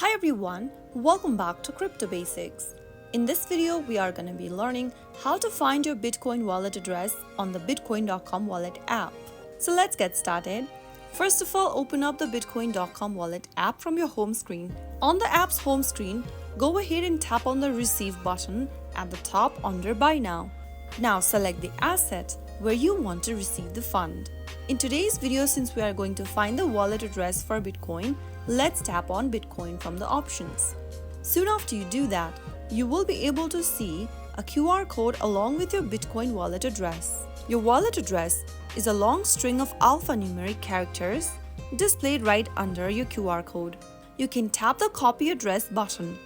Hi everyone, welcome back to Crypto Basics. In this video, we are going to be learning how to find your Bitcoin wallet address on the Bitcoin.com wallet app. So let's get started. First of all, open up the Bitcoin.com wallet app from your home screen. On the app's home screen, go ahead and tap on the Receive button at the top under Buy Now. Now select the asset where you want to receive the fund. In today's video, since we are going to find the wallet address for Bitcoin, let's tap on Bitcoin from the options. Soon after you do that, you will be able to see a QR code along with your Bitcoin wallet address. Your wallet address is a long string of alphanumeric characters displayed right under your QR code. You can tap the Copy Address button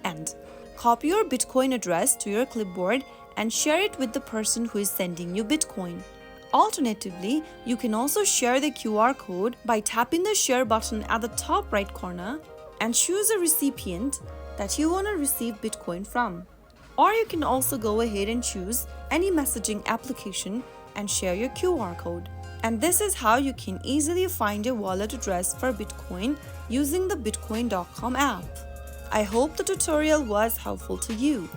and copy your Bitcoin address to your clipboard and share it with the person who is sending you Bitcoin. Alternatively, you can also share the QR code by tapping the Share button at the top right corner and choose a recipient that you want to receive Bitcoin from. Or you can also go ahead and choose any messaging application and share your QR code. And this is how you can easily find your wallet address for Bitcoin using the Bitcoin.com app. I hope the tutorial was helpful to you.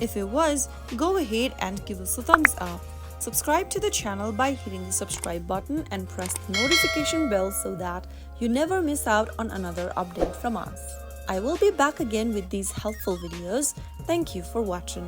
If it was, go ahead and give us a thumbs up. Subscribe to the channel by hitting the subscribe button and press the notification bell so that you never miss out on another update from us. I will be back again with these helpful videos. Thank you for watching.